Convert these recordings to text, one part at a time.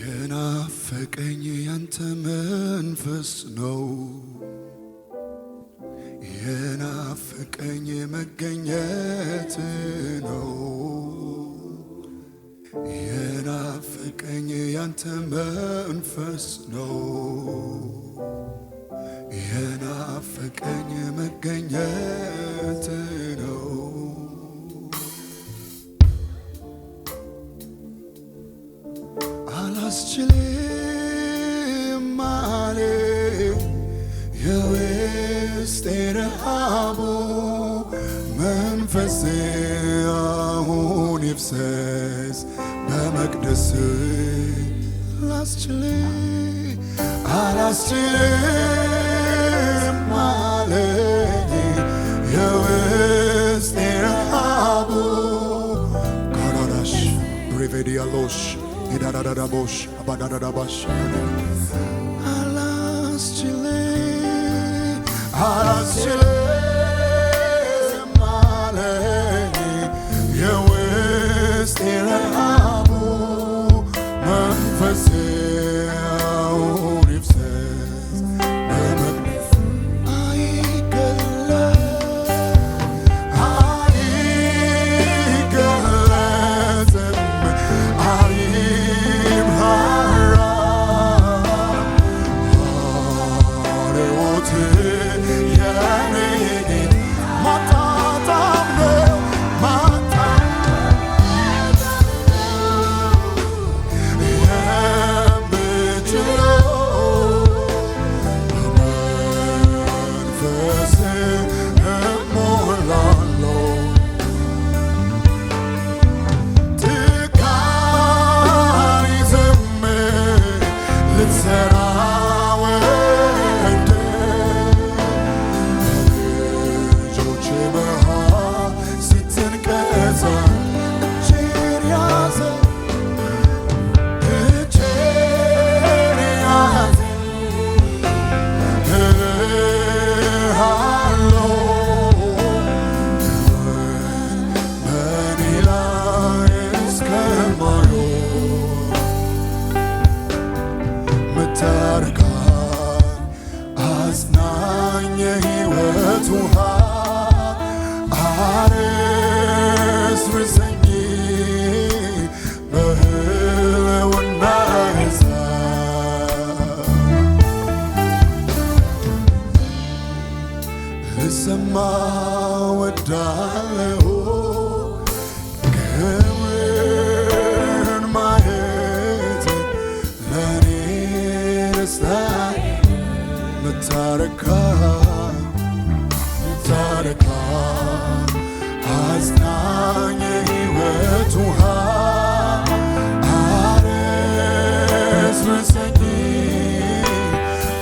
የናፈቀኝ ያንተ መንፈስ ነው የናፈቀኝ መገኘት ነው የናፈቀኝ ያንተ መንፈስ ነው የናፈቀኝ መገኘት ነው አላስችልም አለኝ የውስጤ ረሃቡ መንፈሴ አሁን ይፍሰስ በመቅደስ አላስችልም አለኝ የውስጤ ረሃቡ ካራዳሽ ብሬቬዲያሎሽ ይዳዳዳዳቦሽ አባዳዳዳባሽ አላስችልም አለኝ የውስጤ ረሃቡ መንፈሴ አሁን ይፍሰስ በመቅደስ ልሰማ ወዳለሁ ክብርን ማየት ለኔ ደስታዬ ምታረካ አጽናኝ የሕይወት ውሃ አረስርሰኝ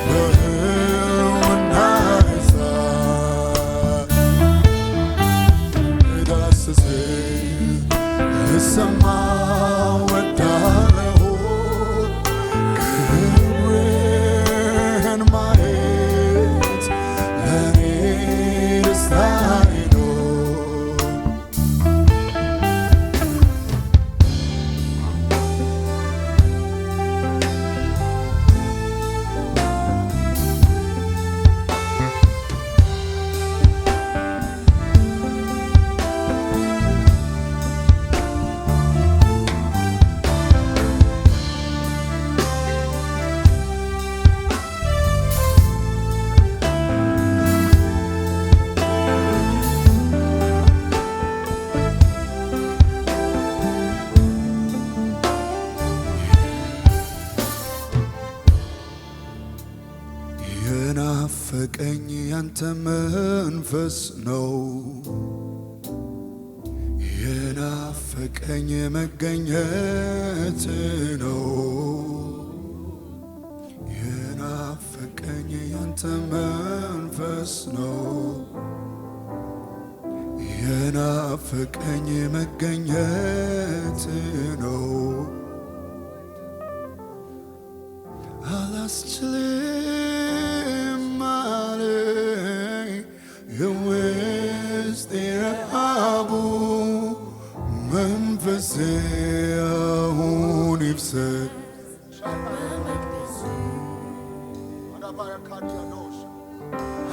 በሕልውና እሳት ዳስሰኝ ልሰማ ወዳለሁ ክብርህን ማየት ለኔ ደስታዬ ነው የናፈቀኝ ያንተ መንፈስ ነው የናፈቀኝ መገኘት ነው የናፈቀኝ ያንተ መንፈስ ነው የናፈቀኝ መገኘት ነው አላስችልም አለኝ የውስጤ ረሃቡ መንፈሴ አሁን ይፍሰስ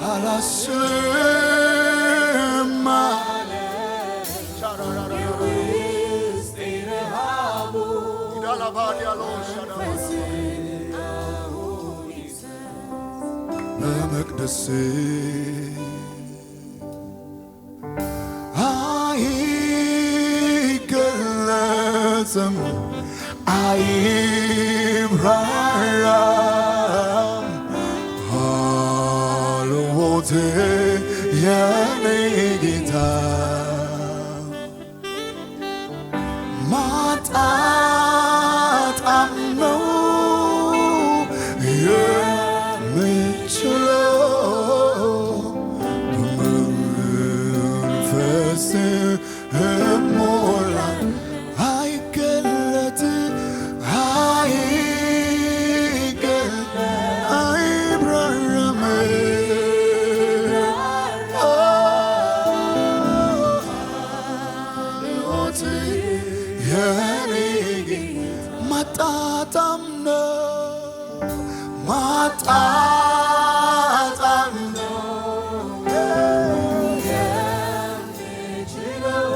አላስብም በመቅደስ አይገለጽም አይብራራም ሃልዎት የኔ ጌታ ማጣጣም ነው የምችለው በመንፈስ እሞላ አይገለጥ አይብራራም ሃልዎት የኔ ማጣጣም ነው ማጣጣም ነው የምችለው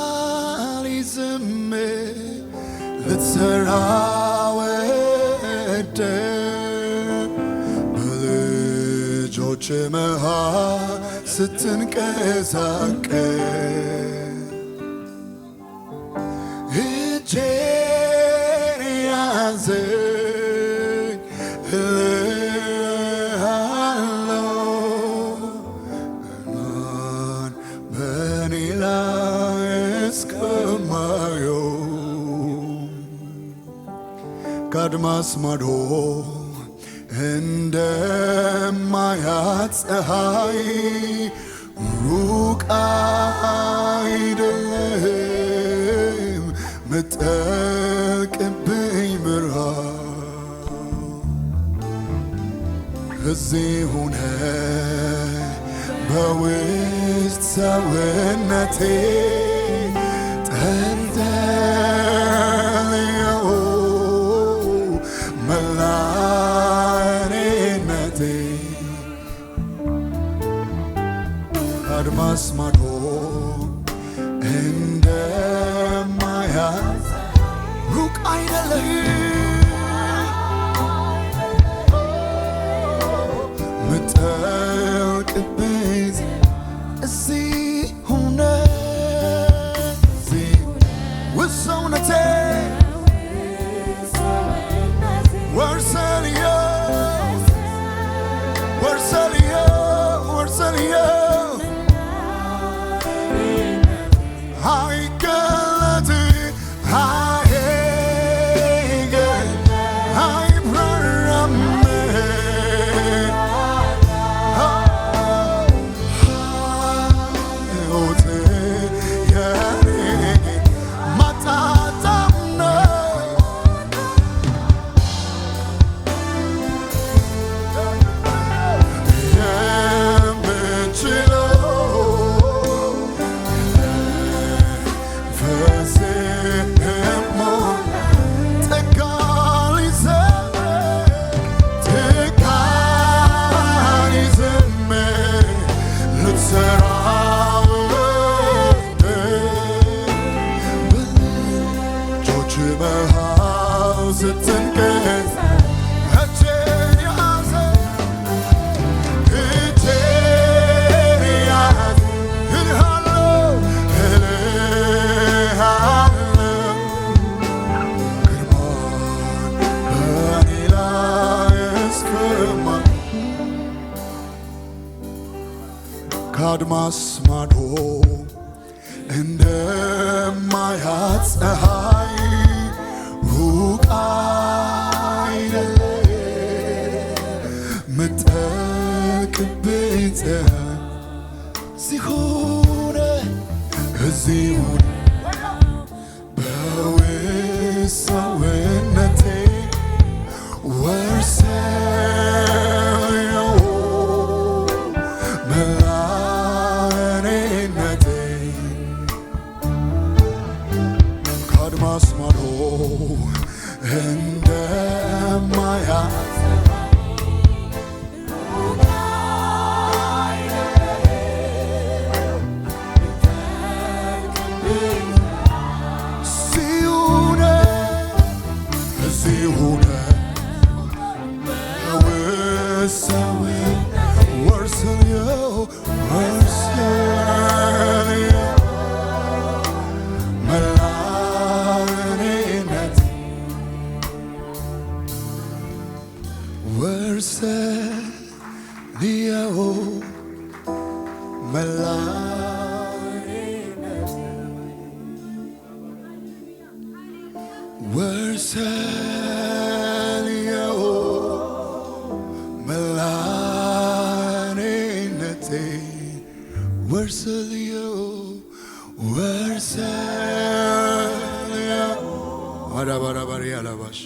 ጥጋሊዝም ልትሰራ ወደ በልጆች መሃል ስትንቀሳቀስ እጄን ያዘኝ እልሃለሁ እናን በኔ ላይ እስከማየው ከአድማስ ማዶ እንደማያት ፀሐይ ሩቅ አይደለም ምጠልቅብኝ ብርሃን እዚህ ሆነ በውስጥ ሰውነቴ ጠርተኸው መላኔነቴ አድማስ ማዶ እንደማያት ሩቅ አይደለም ምጠልቅብኝ እዚህ ሆነ ውስጥ ሰውነቴ ወርሰልየው አይገለጥ አይብራራም ሃልዎት የኔ ማጣጣም ነው ከአድማስ ማዶ እንደማያት ፀሐይ ሩቅ አይደለም ምጠልቅብኝ ፀሐይ እዚህ ሆነ በውስጥ ሰውነቴ ወርሰልየው ወርሰልየው መላኔነት ወርሰልየው መላኔነት ወርሰልየው መላኔነቴ ወርሰልየው ወርሰልየው አዳባራባሪ አላባሽ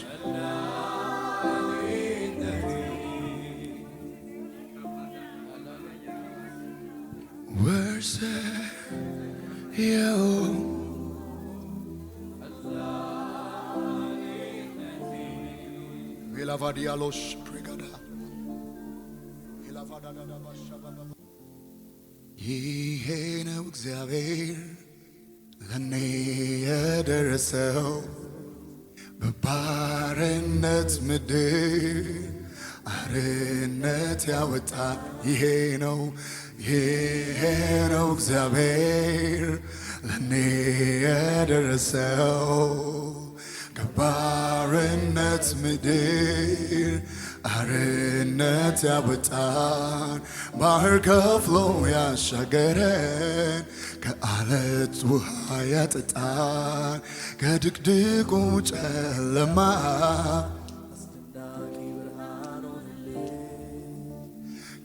ወርሰልየው ቬላቫዲያሎሽ ፕሬጋዳ ይሄ ነው እግዚአብሔር ለኔ የደረሰው በባርነት ምድር አርነት ያወጣ ይሄ ነው እግዚአብሔር ለኔ የደረሰው ከባርነት ምድር አርነት ያወጣን ባህር ከፍሎ ያሻገረን ከአለት ውሃ ያጠጣን ከድቅድቁ ጨለማ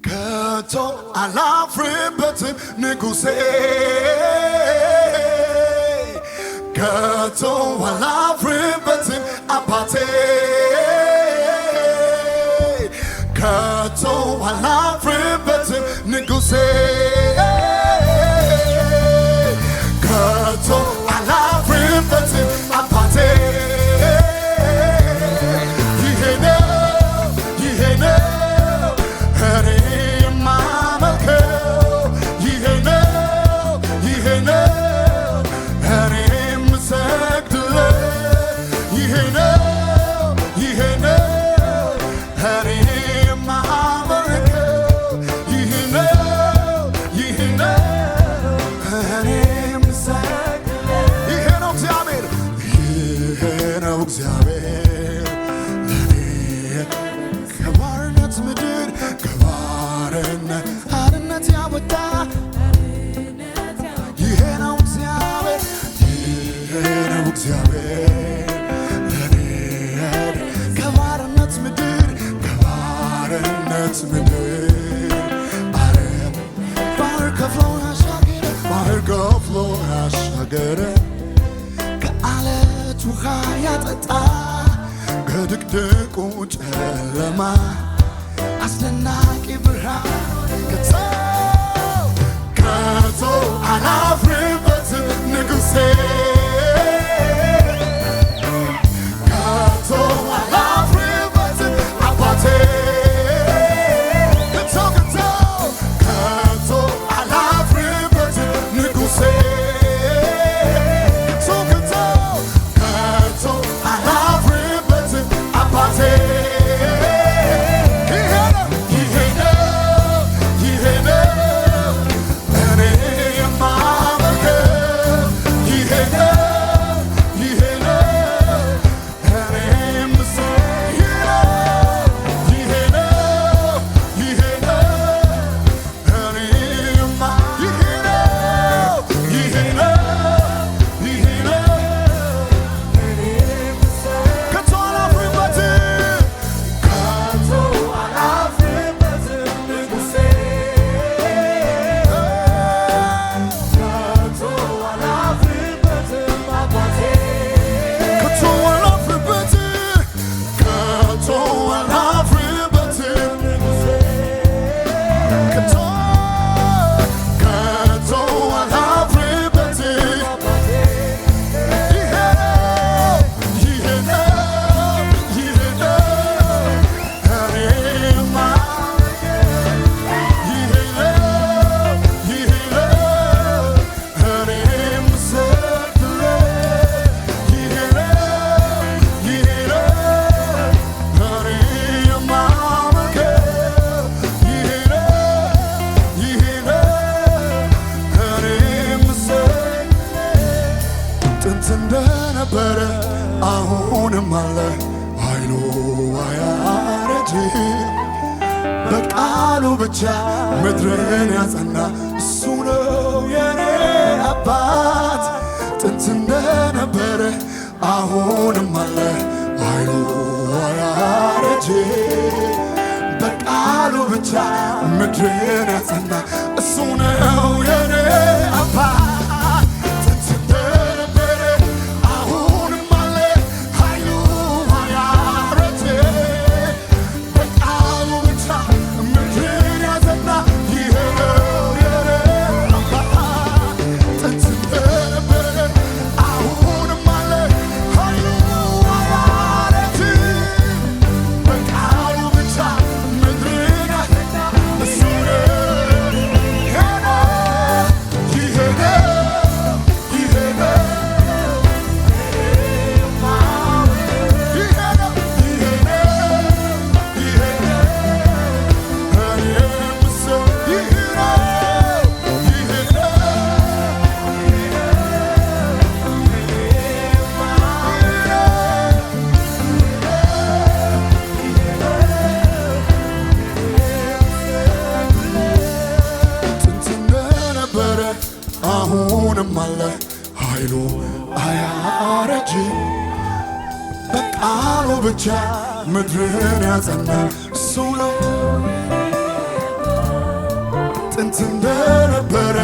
ከቶ አላፍርበትም ንጉሴ ከቶ አላፍርበትም አባቴ ከቶ አላፍርበትም ንጉሴ ከቶ አላፍርበትም አባቴ ይሄ ነው እኔ የማመልከው ይሄ ነው እኔ የምሰግድለት ይሄ ነው እኔ እግዚአብሔር ለኔ ከባርነት ምድር ከባርነት አርነት ያወጣ ይሄ ነው እግዚአብሔር ለኔ ከባርነት ምድር ባህር ከፍሎ ያሻገረ ከአለት ውሃ ያጠጣ ከድቅድቁ ጨለማ አስደናቂ ብርሃን ከቶ አላፍርበትም ንጉሴ ከቶ አላፍርበትም አባቴ ከቶ አላፍርበትም ንጉሴ ይሄ በቃሉ ብቻ ምድርን ያጸና እሱ ነው የኔ አባት። ጥንት እንደነበረ አሁንም አለ ኃይሉ አያረጅ። በቃሉ ብቻ ምድርን ያጸና እሱ ነው የኔ አባት። አሁንም አለ ኃይሉ አያረጅ። በቃሉ ብቻ ምድርን ያጸና እሱ ነው ጥንት እንደነበረ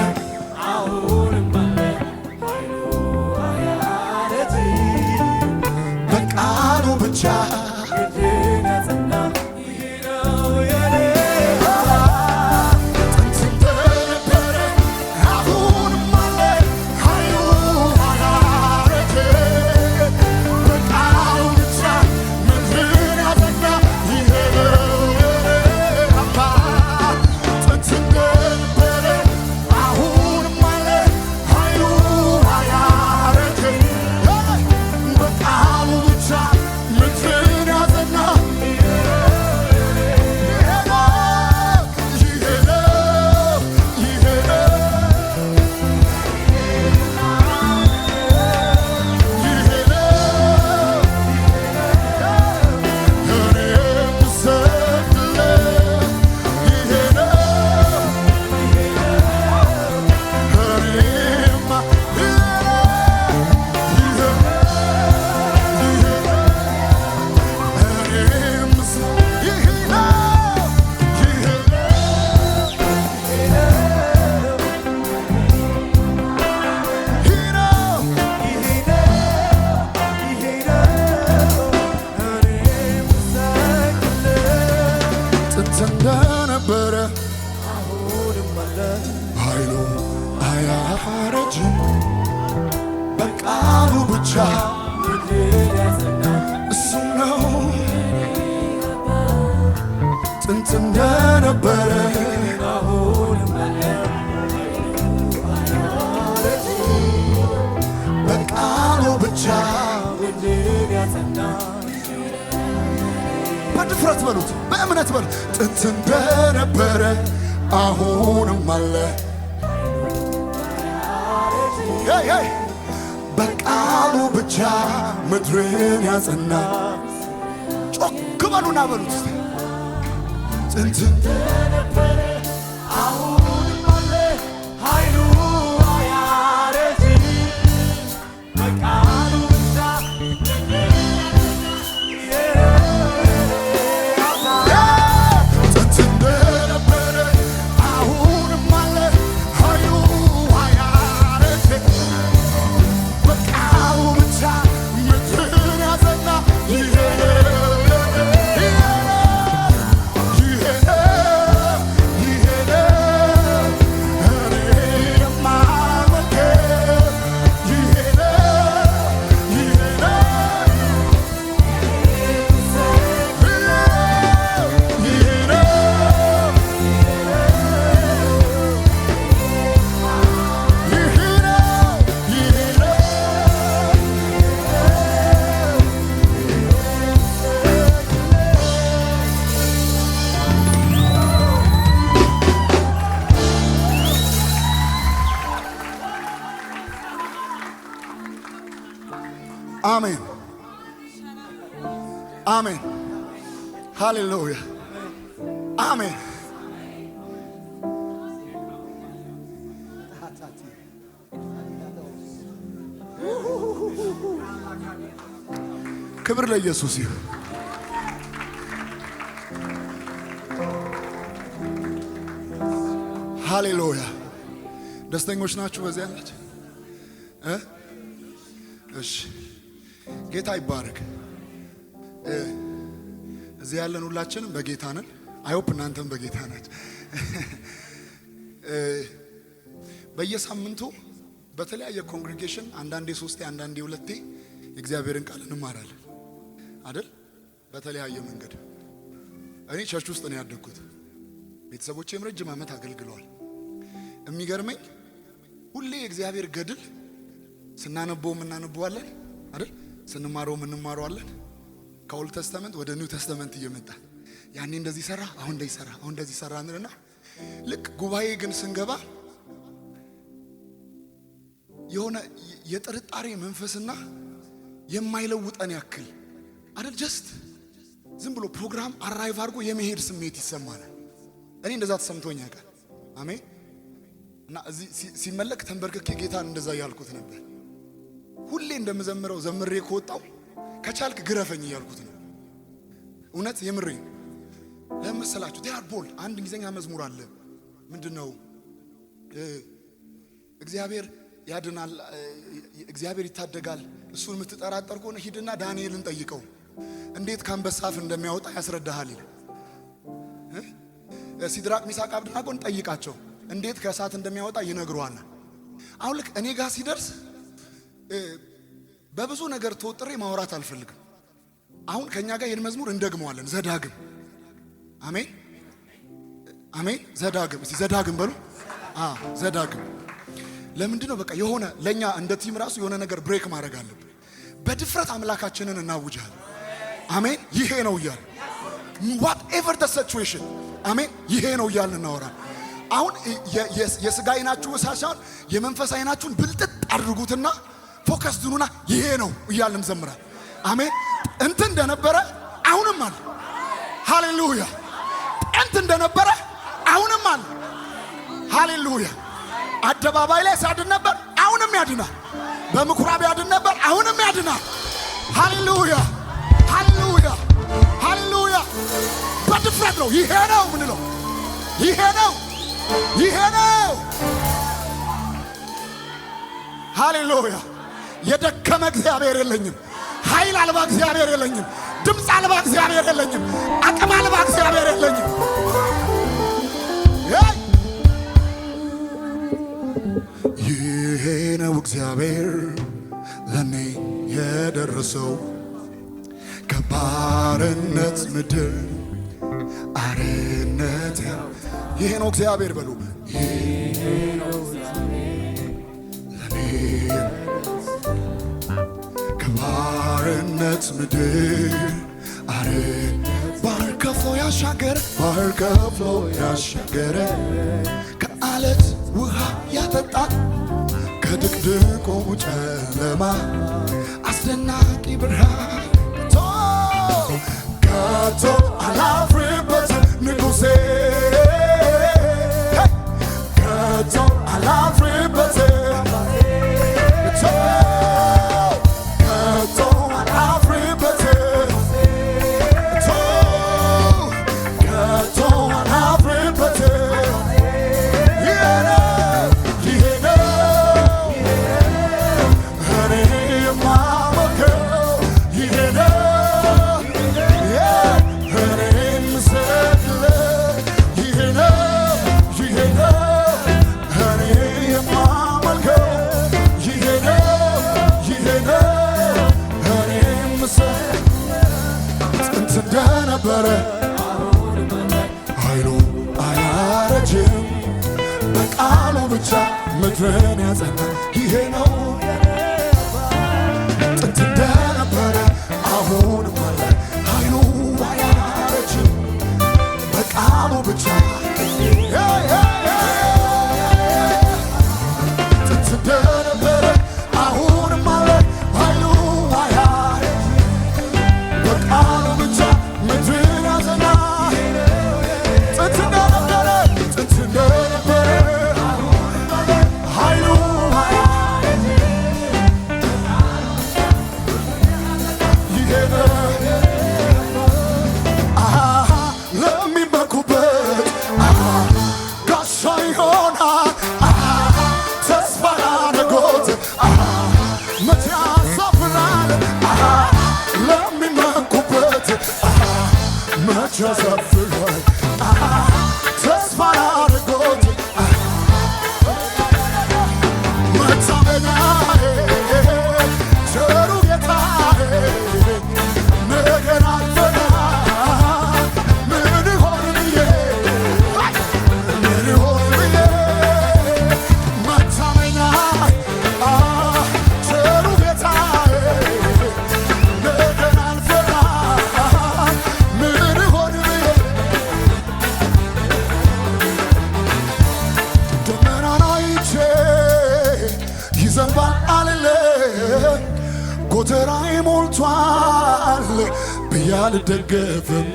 አሁንም አለ ኃይሉ አያረጅ። በቃሉ ብቻ ምድርን ያጸና እንደነበረ አሁንም አለ ኃይሉ አያረጅ። በቃሉ ብቻ ምድርን ያጸና እሱ ነው ጥንት እንደነበረ አሁንም አለ አያረጅ። በቃሉ ብቻ ምድርን ያጸና በድፍረት በሉት፣ በእምነት በሉት። ጥንት እንደነበረ አሁንም አለ በቃሉ ብቻ ምድርን ያጸና። ጮክ በሉና በሉት ጥንት እንደነበረ አሁንም አለ ኃይሉ አያረጅ። በቃሉ ብቻ አሜን አሜን ሃሌሉያ አሜን። ክብር ለኢየሱስ ይሁን። ሃሌሉያ። ደስተኞች ናችሁ? በዚህ ያላችሁ እሺ፣ ጌታ ይባረክ። እዚህ ያለን ሁላችንም በጌታ ነን። አይሆፕ እናንተም በጌታ ናችሁ። በየሳምንቱ በተለያየ ኮንግሪጌሽን አንዳንዴ ሶስቴ አንዳንዴ ሁለቴ የእግዚአብሔርን ቃል እንማራለን አይደል? በተለያየ መንገድ። እኔ ቸርች ውስጥ ነው ያደግኩት። ቤተሰቦቼም ረጅም ዓመት አገልግለዋል። የሚገርመኝ ሁሌ የእግዚአብሔር ገድል ስናነበው እናነበዋለን አይደል? ስንማረው እንማረዋለን። ከኦልድ ተስተመንት ወደ ኒው ተስተመንት እየመጣ ያኔ እንደዚህ ሰራ፣ አሁን እንደዚህ ሰራ፣ አሁን እንደዚህ ሰራ እንልና ልክ ጉባኤ ግን ስንገባ የሆነ የጥርጣሬ መንፈስና የማይለውጠን ያክል አይደል? ጀስት ዝም ብሎ ፕሮግራም አራይቭ አድርጎ የመሄድ ስሜት ይሰማናል። እኔ እንደዛ ተሰምቶኝ ያውቃል። አሜን። እና እዚህ ሲመለክ ተንበርክኬ ጌታን እንደዛ ያልኩት ነበር። ሁሌ እንደምዘምረው ዘምሬ ከወጣው ከቻልክ ግረፈኝ እያልኩት ነው። እውነት የምሬ ለምሳላችሁ ዲያር ቦል አንድ እንግሊዘኛ መዝሙር አለ። ምንድነው? እግዚአብሔር ያድናል፣ እግዚአብሔር ይታደጋል። እሱን የምትጠራጠር ከሆነ ሂድና ዳንኤልን ጠይቀው እንዴት ከአንበሳ አፍ እንደሚያወጣ ያስረዳሃል ይላል። ሲድራቅ ሚሳቅ አብደናጎን ጠይቃቸው እንዴት ከእሳት እንደሚያወጣ ይነግሩሃል። አሁን ልክ እኔ ጋር ሲደርስ በብዙ ነገር ተወጥሬ ማውራት አልፈልግም። አሁን ከኛ ጋር ይሄን መዝሙር እንደግመዋለን። ዘዳግም አሜን አሜን። ዘዳግም እስቲ ዘዳግም በሉ። ዘዳግም ለምንድን ነው? በቃ የሆነ ለኛ እንደ ቲም ራሱ የሆነ ነገር ብሬክ ማድረግ አለብን። በድፍረት አምላካችንን እናውጃለን። አሜን። ይሄ ነው እያል whatever the situation አሜን ይሄ ነው እያል እናወራለን። አሁን የሥጋ አይናችሁ ሳይሆን የመንፈስ አይናችሁን ብልጥጥ አድርጉትና ፎከስ ድኑና ይሄ ነው እያልን እንዘምራለን። አሜን። እንትን እንደነበረ አሁንም አለ። ሃሌሉያ። እንትን እንደነበረ አሁንም አለ። ሃሌሉያ። አደባባይ ላይ ሲያድን ነበር፣ አሁንም ያድናል። በምኩራብ ያድን ነበር፣ አሁንም ያድናል። ሃሌሉያ ሃሌሉያ ሃሌሉያ። በድፍረት ነው ይሄ ነው ምንለው። ይሄ ነው ይሄ ነው። ሃሌሉያ። የደከመ እግዚአብሔር የለኝም። ኃይል አልባ እግዚአብሔር የለኝም። ድምፅ አልባ እግዚአብሔር የለኝም። አቅም አልባ እግዚአብሔር የለኝም። ይሄ ነው እግዚአብሔር ለኔ የደረሰው ከባርነት ምድር አርነት። ይሄ ነው እግዚአብሔር በሉ። ይሄ ነው ለኔ ከባርነት ምድር ባህር ከፍሎ ያሻገረ ባህር ከፍሎ ያሻገረ ከአለት ውሃ ያጠጣ ከድቅድቁ ጨለማ አስደናቂ ብርሃን ከቶ አላፍርበት ንጉሴ ከቶ አላፍርበት ኃይሉ አያረጅም በቃሉ ብቻ ምድርን ያጸና ይሄ ነው። ጥንት እንደነበረ አሁንም አለ። ኃይሉ አያረጅም በቃሉ ብቻ ጥንት እንደነበረ አሁንም አለ። ኃይሉ አያረጅም በቃሉ ብቻ ምድርን ያጸና ጥንት እንደነበረ ኃይሉ አያረጅም ይሄ ነው ተሰፍሯል ተስፋ ላደረጉት መታመኛዬ ቸሩ ጌታዬ ነገን አልፈና ምን ይሆን ብዬ መታመኛዬ ቸሩ ጌታዬ ነገን አልፈና ምን ይሆን ብዬ ደመናን አይቼ ይዘንባል አልል ጎተራዬ ሞልቷል ብዬ አልደገፍም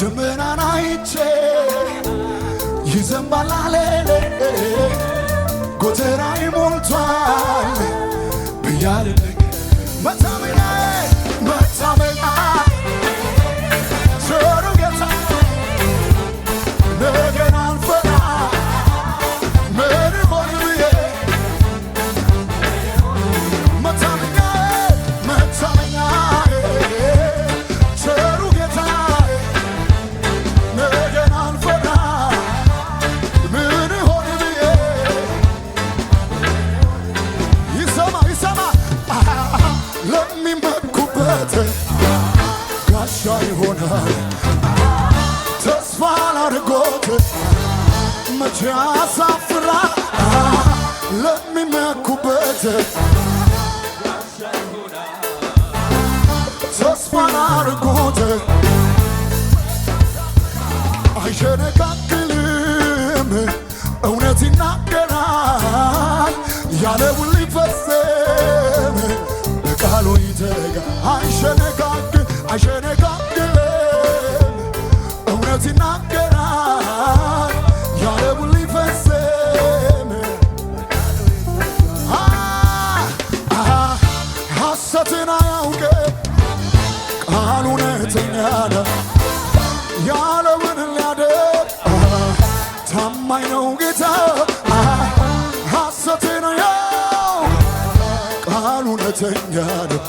ደመናን አይቼ ይዘንባል አልል ጎተራዬ ሞልቷል ብዬ አልደገፍም መታመኛዬ ቸሩ ጌታ ነገን አልፈራ ምን ይሆን ብዬ መታመኛዬ ቸሩ ጌታዬ ነገን አልፈራ ምን ይሆን ብዬ ይሰማ ለሚመኩበት ጋሻ ይሆናል ተስፋ ላደረጉት መቼ ያሳፍራ ለሚመኩበት ተስፋ ላደረጉት አይሸነጋግልም እውነት ይናገራል ያለውን ሊፈጽም በቃሉ ይተጋል አይሸነጋግልም እውነት ይናገራል ያለውን ሊፈጽም ሐሰትን አያውቅም ቃሉ እውነተኛ ነው ያለውን ሊያደርግ ታማኝ ነው ጌታ ሐሰትን አያውቅም ቃሉ እውነተኛ ነው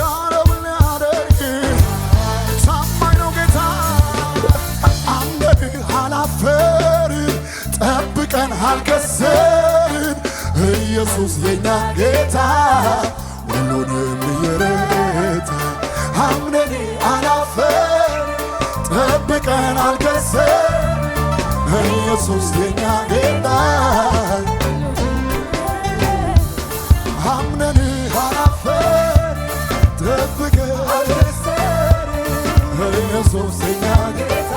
ያለውን ሊያደርግ ታማኝ ነው ጌታ አምነን አላፈርን ጠብቀን አልከሰርን ኢየሱስ የኛ ጌታ ሁሉንም የረታ አምነን አላፈርን ጠብቀን አልከሰርን ኢየሱስ የኛ ጌታ አምነን አላፈርን ጠብቀን አልከሰርን ኢየሱስ የኛ ጌታ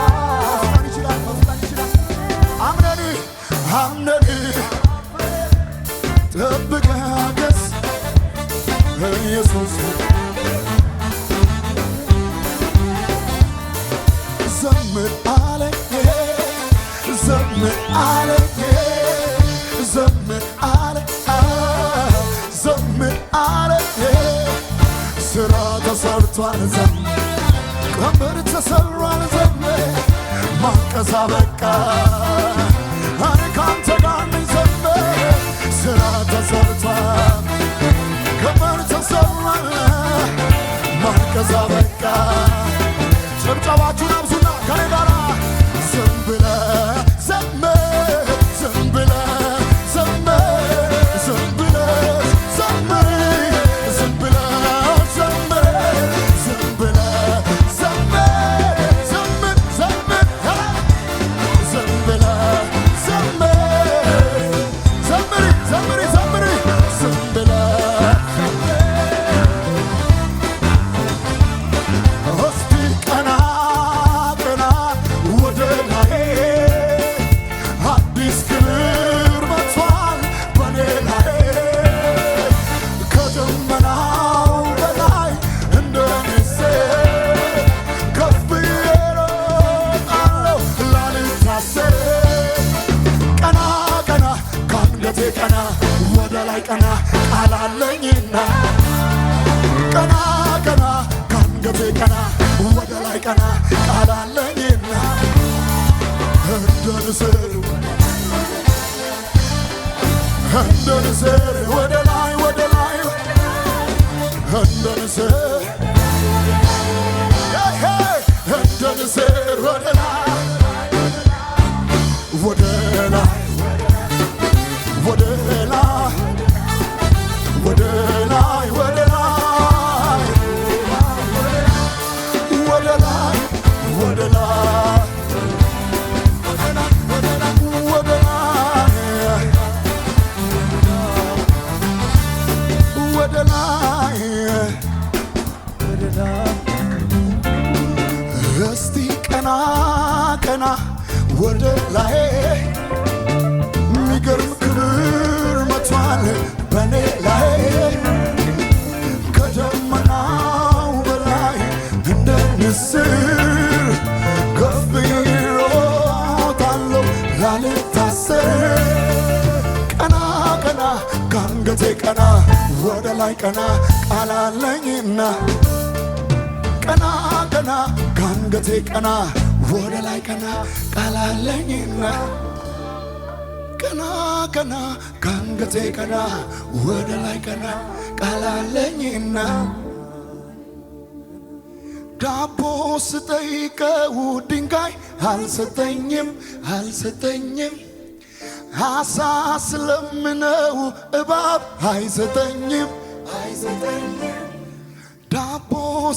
አምነን ጠብቀን አልከሰርን ኢየሱስ ዘምር አለኝ ዘምር አለኝ ዘምር አለኝ ዘምር አለኝ ስራ ተሰርቷል ዘምር ቀንበር ተሰሯል ዘምር ማቀሳ በቃ እኔ ካንተ ጋር ነኝ ዘምር ስራ ተሰርቷል ቀንበር ተሰሯል ማቀሳ በቃ ጭብጨባችሁን አብዙና ከኔ ጋር ዝም ብለህ ዘምር ዝም ብለህ ዘምር ዝም ብለህ ዘምር ዝም ብለህ ዘምር ዝም ብለህ ዘምር ዘምር ዘምር ዝም ብለህ ዘምር ዘምሪ ዘምሪ ዘምሪ ዝም ብለህ እስቲ ቀና ቀና ወደ ላይ አዲስ ክብር መጥቷል በኔ ላይ ከደመናው በላይ እንደ ንስር ከፍ ብዬ እሮጣለሁ ላልታሰር ቀና ቀና ከአንገቴ ቀና ወደ ላይ ቀና ቃል አለኝና ቀና ቀና ከአንገቴ ቀና ወደ ላይ ቀና ቃል አለኝና እንደ ንስር ወደ ላይ እንደ ንስር ክብር ወደ ላይ ወደ ላይ ወደ ላይ ወደ ላይ ወደ ላይ ወደ ላይ ወደ ላይ ወደ ላይ ወደ ላይ እስቲ ቀና ቀና ወደ ላይ የሚገርም ክብር መቷል በኔ ላይ ከደመናው በላይ እንደ ንስር ከፍ ብዬ እሮጣለሁ ላልታሰር ቀና ቀና ከአንገቴ ቀና ወደ ላይ ቀና ቃል አለኝና ቀና ቀና ከአንገቴ ቀና ወደ ላይ ቀና ቃል አለኝና ቀና ቀና ከአንገቴ ቀና ወደ ላይ ቀና ቃል አለኝና ዳቦ ስጠይቀው ድንጋይ አልሰጠኝም አልሰጠኝም ዓሣ ስለምነው እባብ አይሰጠኝም አይሰጠኝም ዳቦ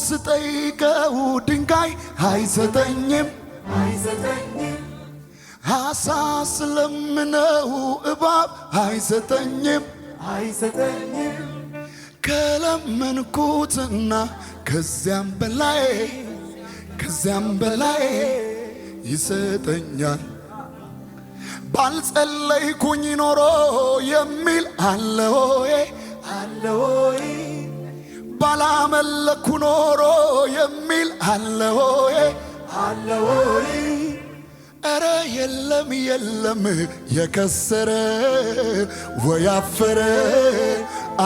ስጠይቀው ድንጋይ አይሰጠኝም አይሰጠኝም ዓሣ ስለምነው እባብ አይሰጠኝም አይሰጠኝም ከለመንኩትና ከዚያም በላይ ይሰጠኛል ባልጸለይኩኝ ኖሮ የሚል አለ ሆይ አለ ሆይ ባላመለኩ ኖሮ የሚል አለ ሆይ አለ ሆይ ኧረ የለም የለም የከሰረ ወያፈረ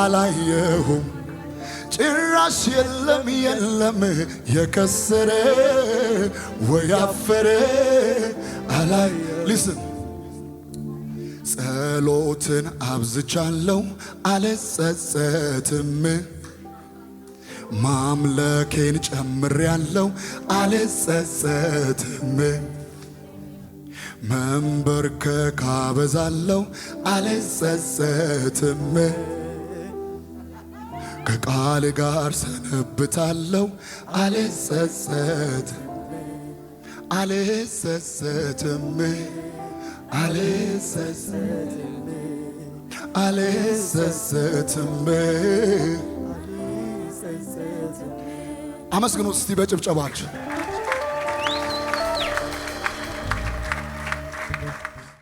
አላየሁም ጭራሽ የለም የለም የከሰረ ወያፈረ አላይ ሊስን ጸሎትን አብዝቻለሁ አልጸጸትም ማምለኬን ጨምሬያለሁ አልጸጸትም መንበርከክ አበዛለሁ አልጸጸትም ከቃል ጋር ሰነብታለሁ አልጸጸትም አልጸጸትም አልጸጸትም አመስግኑ እስቲ በጭብጨባችሁ